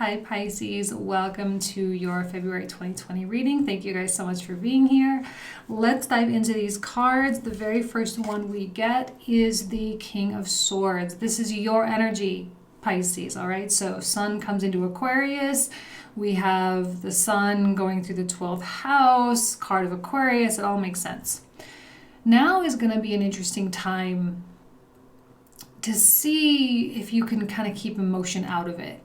Hi Pisces, welcome to your February 2020 reading. Thank you guys so much for being here. Let's dive into these cards. The very first one we get is the King of Swords. This is your energy, Pisces, all right? So Sun comes into Aquarius. We have the Sun going through the 12th house, card of Aquarius. It all makes sense. Now is going to be an interesting time to see if you can kind of keep emotion out of it.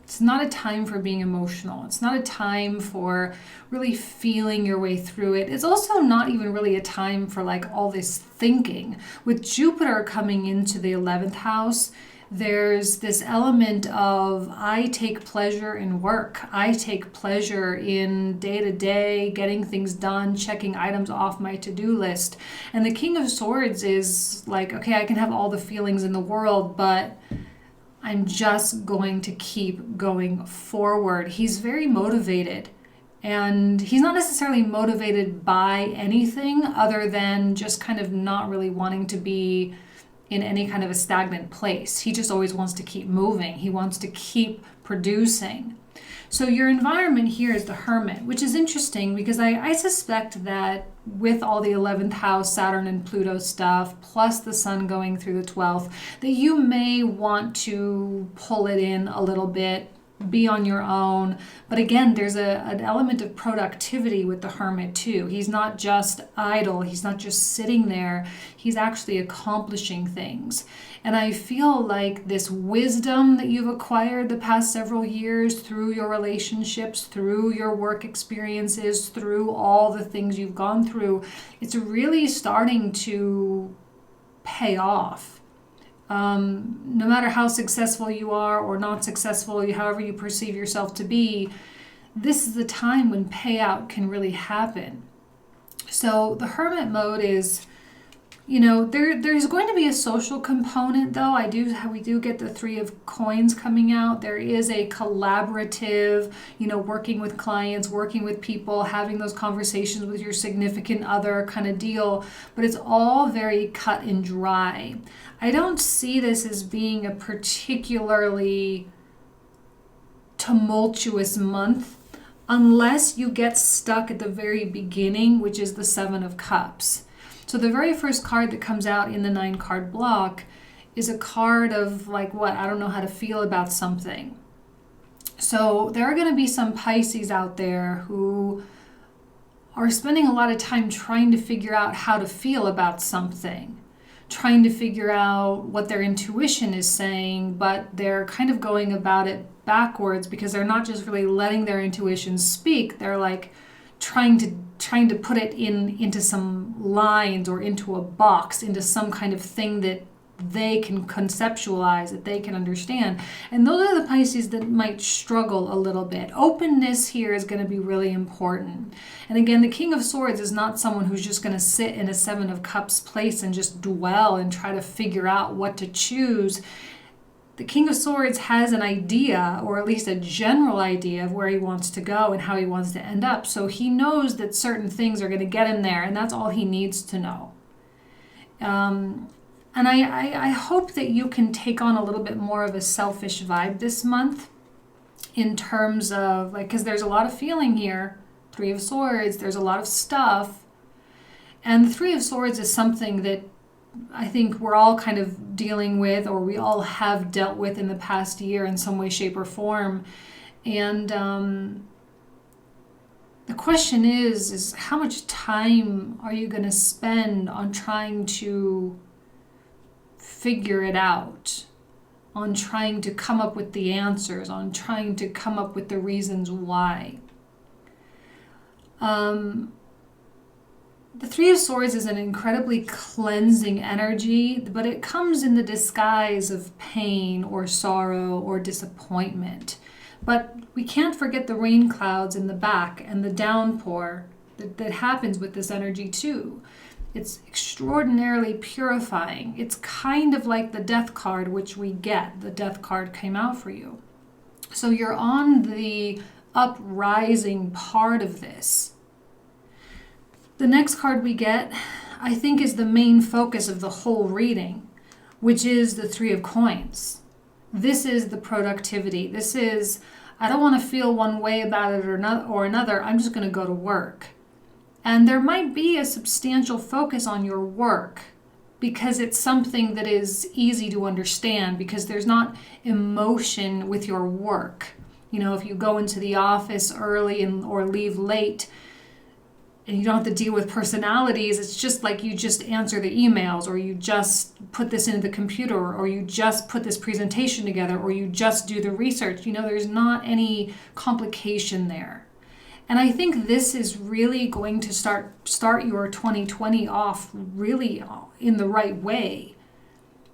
It's not a time for being emotional. It's not a time for really feeling your way through it. It's also not even really a time for like all this thinking. With Jupiter coming into the 11th house, there's this element of I take pleasure in work. I take pleasure in day-to-day, getting things done, checking items off my to-do list. And the King of Swords is like, okay, I can have all the feelings in the world, but I'm just going to keep going forward. He's very motivated, and he's not necessarily motivated by anything other than just kind of not really wanting to be in any kind of a stagnant place. He just always wants to keep moving. He wants to keep producing. So your environment here is the Hermit, which is interesting because I suspect that with all the 11th house, Saturn and Pluto stuff, plus the Sun going through the 12th, that you may want to pull it in a little bit, be on your own. But again, there's an element of productivity with the Hermit too. He's not just idle. He's not just sitting there. He's actually accomplishing things. And I feel like this wisdom that you've acquired the past several years through your relationships, through your work experiences, through all the things you've gone through, it's really starting to pay off. No matter how successful you are or not successful, however you perceive yourself to be, this is the time when payout can really happen. So the Hermit mode is, there's going to be a social component though. We do get the Three of Coins coming out. There is a collaborative, working with clients, working with people, having those conversations with your significant other kind of deal, but it's all very cut and dry. I don't see this as being a particularly tumultuous month unless you get stuck at the very beginning, which is the Seven of Cups. So the very first card that comes out in the 9-card block is a card of like, I don't know how to feel about something. So there are going to be some Pisces out there who are spending a lot of time trying to figure out how to feel about something, trying to figure out what their intuition is saying, but they're kind of going about it backwards because they're not just really letting their intuition speak. They're like trying to put it into some lines or into a box, into some kind of thing that they can conceptualize, that they can understand. And those are the Pisces that might struggle a little bit. Openness here is going to be really important. And again, the King of Swords is not someone who's just going to sit in a Seven of Cups place and just dwell and try to figure out what to choose. The King of Swords has an idea, or at least a general idea, of where he wants to go and how he wants to end up. So he knows that certain things are going to get him there, and that's all he needs to know. And I hope that you can take on a little bit more of a selfish vibe this month in terms of, because there's a lot of feeling here. Three of Swords, there's a lot of stuff. And the Three of Swords is something that I think we're all kind of dealing with, or we all have dealt with in the past year in some way, shape, or form. And the question is how much time are you going to spend on trying to figure it out, on trying to come up with the answers, on trying to come up with the reasons why? The Three of Swords is an incredibly cleansing energy, but it comes in the disguise of pain or sorrow or disappointment. But we can't forget the rain clouds in the back and the downpour that happens with this energy too. It's extraordinarily purifying. It's kind of like the Death card, which we get. The Death card came out for you. So you're on the uprising part of this. The next card we get, I think, is the main focus of the whole reading, which is the Three of Coins. This is the productivity. This is, I don't want to feel one way about it or another. I'm just going to go to work. And there might be a substantial focus on your work because it's something that is easy to understand, because there's not emotion with your work. You know, if you go into the office early or leave late, and you don't have to deal with personalities, it's just like you just answer the emails, or you just put this into the computer, or you just put this presentation together, or you just do the research. You know, there's not any complication there. And I think this is really going to start your 2020 off really in the right way.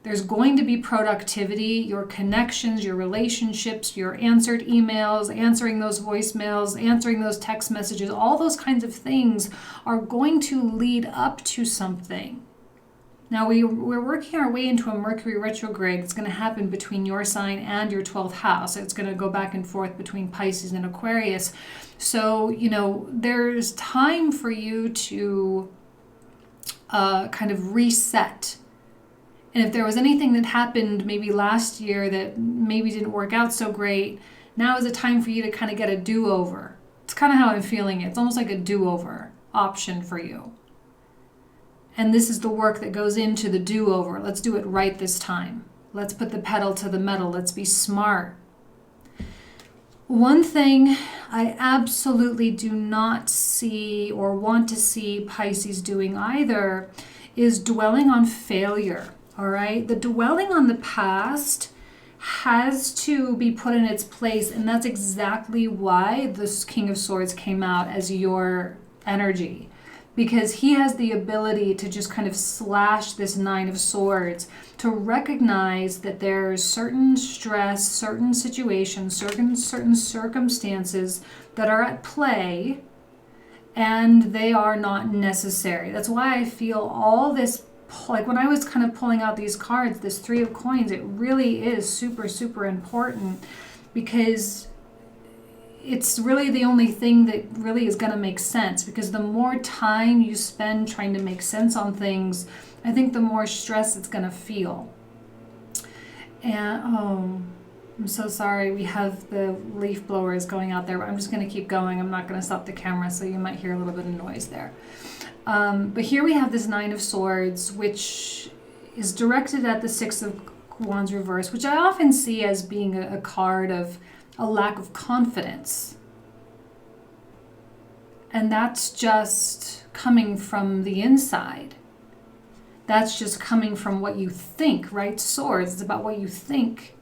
There's going to be productivity, your connections, your relationships, your answered emails, answering those voicemails, answering those text messages, all those kinds of things are going to lead up to something. Now we're working our way into a Mercury retrograde. It's going to happen between your sign and your 12th house. It's going to go back and forth between Pisces and Aquarius. So, you know, there's time for you to kind of reset. And if there was anything that happened maybe last year that maybe didn't work out so great, now is a time for you to kind of get a do-over. It's kind of how I'm feeling it. It's almost like a do-over option for you. And this is the work that goes into the do-over. Let's do it right this time. Let's put the pedal to the metal. Let's be smart. One thing I absolutely do not see or want to see Pisces doing either is dwelling on failure. All right? The dwelling on the past has to be put in its place, and that's exactly why this King of Swords came out as your energy, because he has the ability to just kind of slash this Nine of Swords, to recognize that there's certain stress, certain situations, certain circumstances that are at play, and they are not necessary. That's why I feel all this, like when I was kind of pulling out these cards, this Three of Coins, it really is super, super important, because it's really the only thing that really is going to make sense. Because the more time you spend trying to make sense on things, I think the more stress it's going to feel. And oh, I'm so sorry. We have the leaf blowers going out there, but I'm just going to keep going. I'm not going to stop the camera, so you might hear a little bit of noise there. But here we have this Nine of Swords, which is directed at the Six of Wands reverse, which I often see as being a card of a lack of confidence. And that's just coming from the inside. That's just coming from what you think, right? Swords, it's about what you think.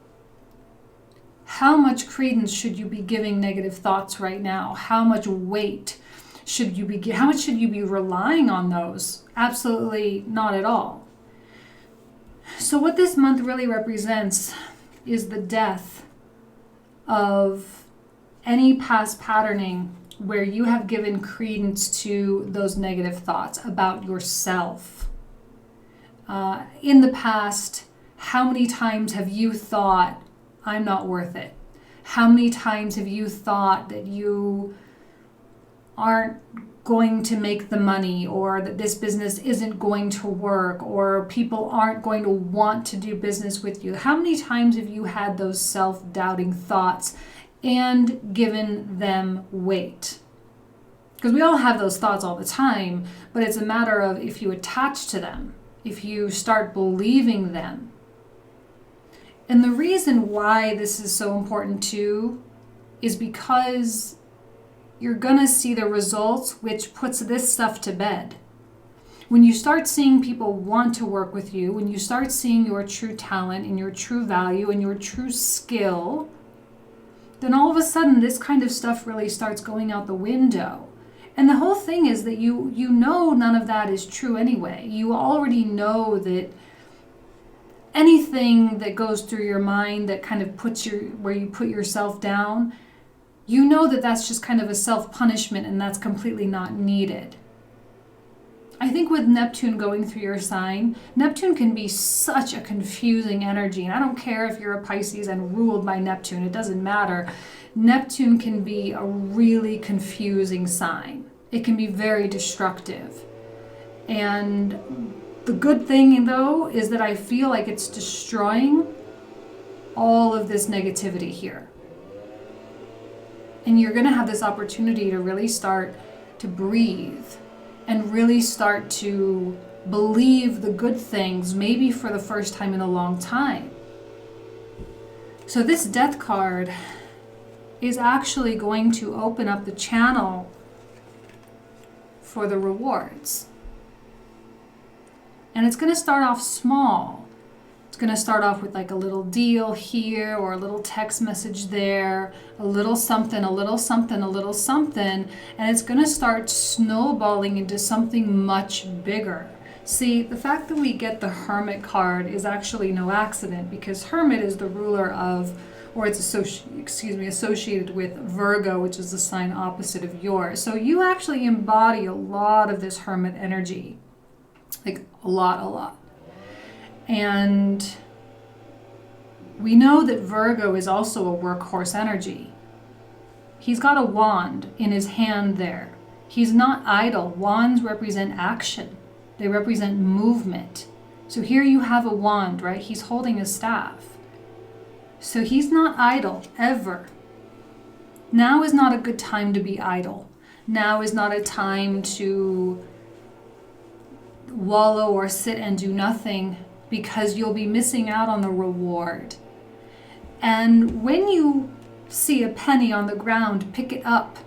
How much credence should you be giving negative thoughts right now? How much weight should you be, how much should you be relying on those? Absolutely not at all. So what this month really represents is the death of any past patterning where you have given credence to those negative thoughts about yourself. In the past, how many times have you thought, I'm not worth it? How many times have you thought that you aren't going to make the money, or that this business isn't going to work, or people aren't going to want to do business with you? How many times have you had those self-doubting thoughts and given them weight? Because we all have those thoughts all the time, but it's a matter of if you attach to them, if you start believing them. And the reason why this is so important too is because you're going to see the results, which puts this stuff to bed. When you start seeing people want to work with you, when you start seeing your true talent and your true value and your true skill, then all of a sudden this kind of stuff really starts going out the window. And the whole thing is that you know none of that is true anyway. You already know that anything that goes through your mind that kind of puts where you put yourself down, you know that that's just kind of a self-punishment, and that's completely not needed. I think with Neptune going through your sign, Neptune can be such a confusing energy. And I don't care if you're a Pisces and ruled by Neptune, it doesn't matter. Neptune can be a really confusing sign. It can be very destructive. And the good thing, though, is that I feel like it's destroying all of this negativity here. And you're going to have this opportunity to really start to breathe and really start to believe the good things, maybe for the first time in a long time. So this Death card is actually going to open up the channel for the rewards. And it's going to start off small. It's going to start off with like a little deal here or a little text message there, a little something, a little something, a little something, and it's going to start snowballing into something much bigger. See, the fact that we get the Hermit card is actually no accident, because Hermit is the ruler of, or it's associated with Virgo, which is the sign opposite of yours. So you actually embody a lot of this Hermit energy, like a lot. And we know that Virgo is also a workhorse energy. He's got a wand in his hand there. He's not idle. Wands represent action. They represent movement. So here you have a wand, right? He's holding a staff. So he's not idle, ever. Now is not a good time to be idle. Now is not a time to wallow or sit and do nothing, because you'll be missing out on the reward. And when you see a penny on the ground, pick it up.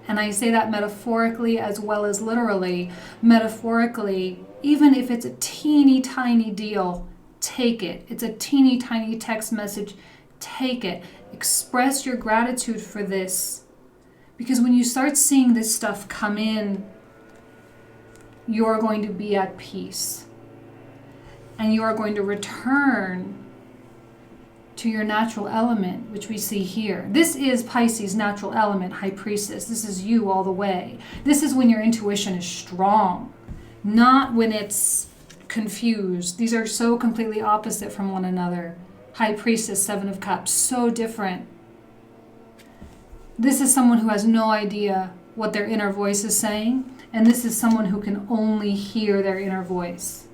And I say that metaphorically as well as literally. Metaphorically, even if it's a teeny tiny deal, take it. It's a teeny tiny text message, take it. Express your gratitude for this. Because when you start seeing this stuff come in, you're going to be at peace. And you are going to return to your natural element, which we see here. This is Pisces' natural element, High Priestess. This is you all the way. This is when your intuition is strong, not when it's confused. These are so completely opposite from one another. High Priestess, Seven of Cups, so different. This is someone who has no idea what their inner voice is saying, and this is someone who can only hear their inner voice.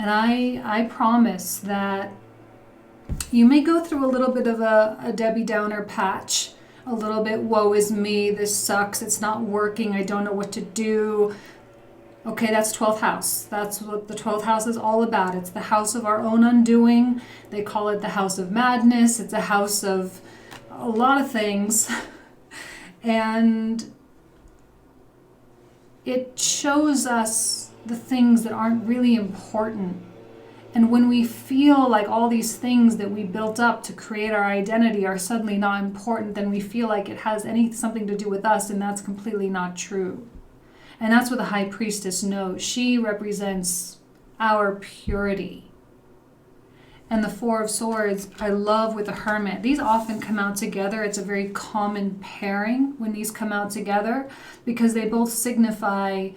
And I promise that you may go through a little bit of a Debbie Downer patch, a little bit, woe is me, this sucks, it's not working, I don't know what to do. Okay, that's 12th house. That's what the 12th house is all about. It's the house of our own undoing. They call it the house of madness. It's a house of a lot of things. And it shows us the things that aren't really important. And when we feel like all these things that we built up to create our identity are suddenly not important, then we feel like it has something to do with us, and that's completely not true. And that's what the High Priestess knows. She represents our purity. And the Four of Swords, I love with the Hermit. These often come out together. It's a very common pairing when these come out together, because they both signify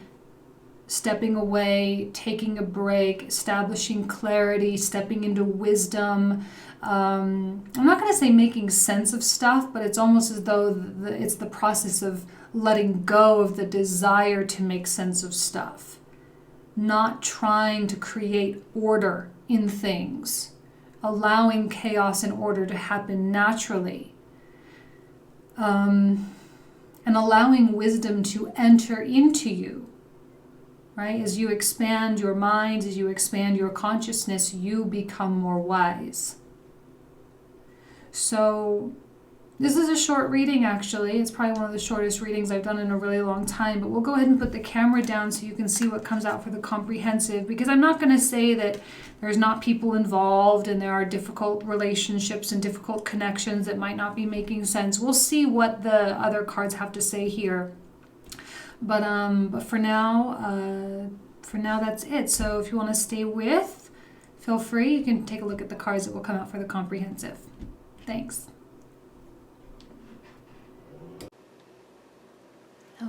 stepping away, taking a break, establishing clarity, stepping into wisdom. I'm not going to say making sense of stuff, but it's almost as though it's the process of letting go of the desire to make sense of stuff. Not trying to create order in things. Allowing chaos and order to happen naturally. And allowing wisdom to enter into you. Right? As you expand your mind, as you expand your consciousness, you become more wise. So this is a short reading, actually. It's probably one of the shortest readings I've done in a really long time, but we'll go ahead and put the camera down so you can see what comes out for the comprehensive, because I'm not going to say that there's not people involved and there are difficult relationships and difficult connections that might not be making sense. We'll see what the other cards have to say here. But for now, that's it. So if you want to stay with, feel free. You can take a look at the cards that will come out for the comprehensive. Thanks.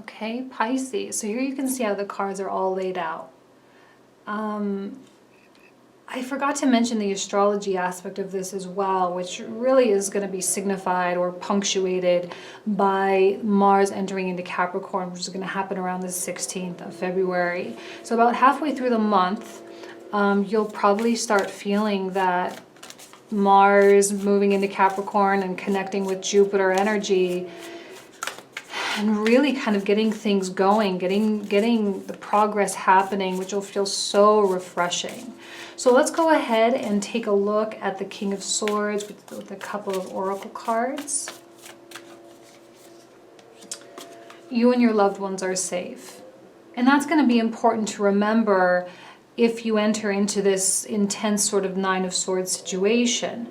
Okay, Pisces. So here you can see how the cards are all laid out. I forgot to mention the astrology aspect of this as well, which really is going to be signified or punctuated by Mars entering into Capricorn, which is going to happen around the 16th of February. So about halfway through the month, you'll probably start feeling that Mars moving into Capricorn and connecting with Jupiter energy, and really kind of getting things going, getting the progress happening, which will feel so refreshing. So let's go ahead and take a look at the King of Swords with a couple of oracle cards. You and your loved ones are safe. And that's going to be important to remember if you enter into this intense sort of Nine of Swords situation.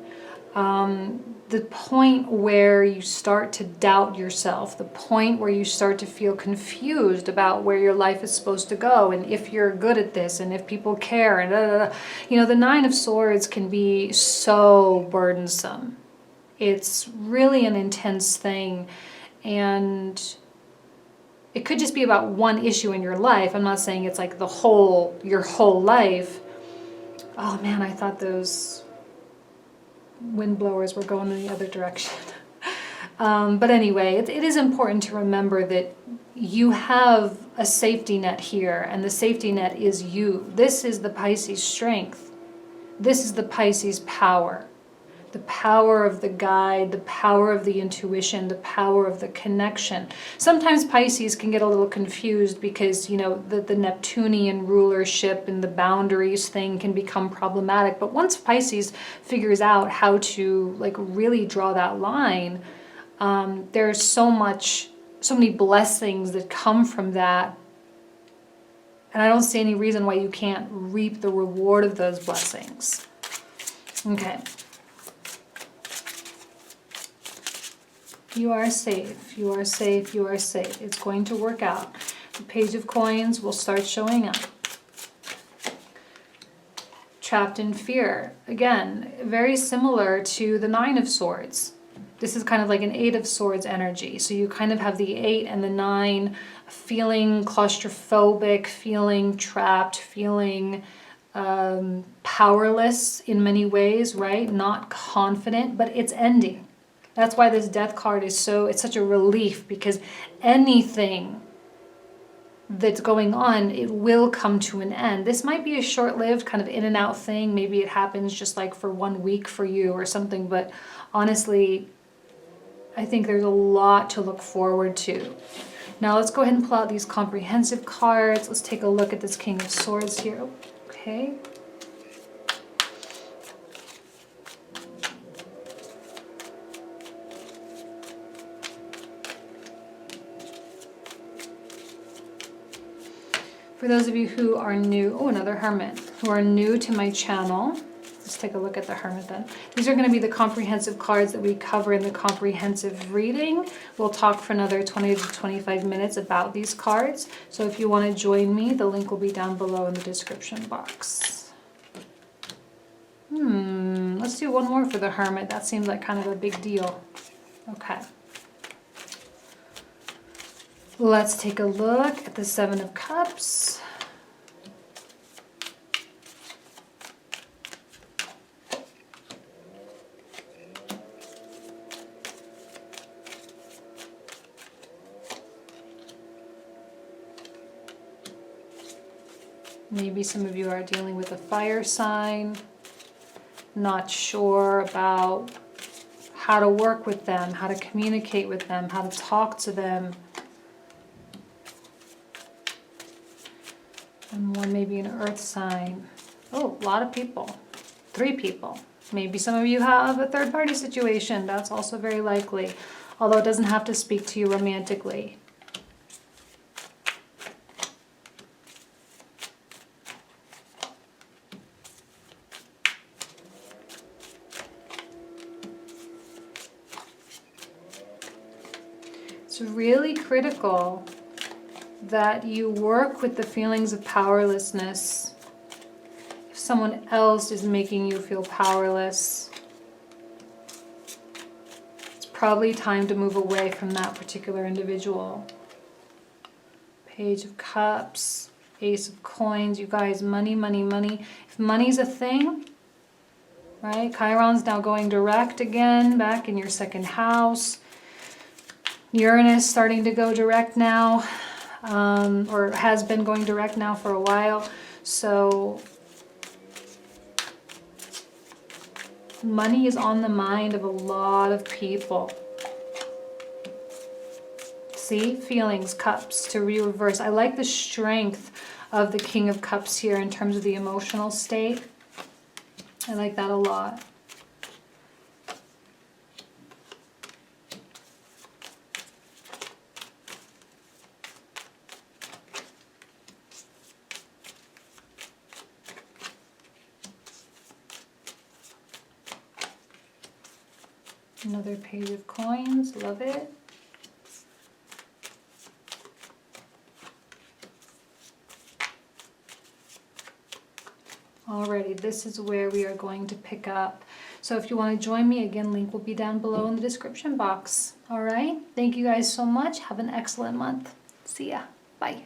The point where you start to doubt yourself, the point where you start to feel confused about where your life is supposed to go and if you're good at this and if people care and you know, the Nine of Swords can be so burdensome. It's really an intense thing, and it could just be about one issue in your life. I'm not saying it's like your whole life. Oh man, I thought those wind blowers were going in the other direction. But anyway, it is important to remember that you have a safety net here, and the safety net is you. This is the Pisces strength. This is the Pisces power. The power of the guide, the power of the intuition, the power of the connection. Sometimes Pisces can get a little confused because, you know, the Neptunian rulership and the boundaries thing can become problematic. But once Pisces figures out how to like really draw that line, there's so many blessings that come from that. And I don't see any reason why you can't reap the reward of those blessings. Okay. You are safe, you are safe, you are safe. It's going to work out. The Page of Coins will start showing up. Trapped in fear. Again, very similar to the Nine of Swords. This is kind of like an Eight of Swords energy. So you kind of have the 8 and the 9 feeling claustrophobic, feeling trapped, feeling powerless in many ways, right? Not confident, but it's ending. That's why this Death card is it's such a relief, because anything that's going on, it will come to an end. This might be a short-lived kind of in and out thing. Maybe it happens just like for 1 week for you or something, but honestly, I think there's a lot to look forward to. Now let's go ahead and pull out these comprehensive cards. Let's take a look at this King of Swords here. Okay. For those of you who are new, another Hermit, who are new to my channel, let's take a look at the Hermit then. These are going to be the comprehensive cards that we cover in the comprehensive reading. We'll talk for another 20 to 25 minutes about these cards. So if you want to join me, the link will be down below in the description box. Let's do one more for the Hermit. That seems like kind of a big deal. Okay. Let's take a look at the Seven of Cups. Maybe some of you are dealing with a fire sign, not sure about how to work with them, how to communicate with them, how to talk to them. And one maybe an earth sign. Oh, a lot of people. 3 people. Maybe some of you have a third-party situation. That's also very likely, although it doesn't have to speak to you romantically. It's really critical that you work with the feelings of powerlessness. If someone else is making you feel powerless, it's probably time to move away from that particular individual. Page of Cups, Ace of Coins. You guys, money, money, money. If money's a thing, right? Chiron's now going direct again, back in your 2nd house. Uranus starting to go direct now. Or has been going direct now for a while. So Money is on the mind of a lot of people. See, feelings, cups to reverse. I like the strength of the King of Cups here in terms of the emotional state. I like that a lot. Another page of coins, love it. Alrighty, this is where we are going to pick up. So if you want to join me, again, link will be down below in the description box. Alright, thank you guys so much. Have an excellent month. See ya. Bye.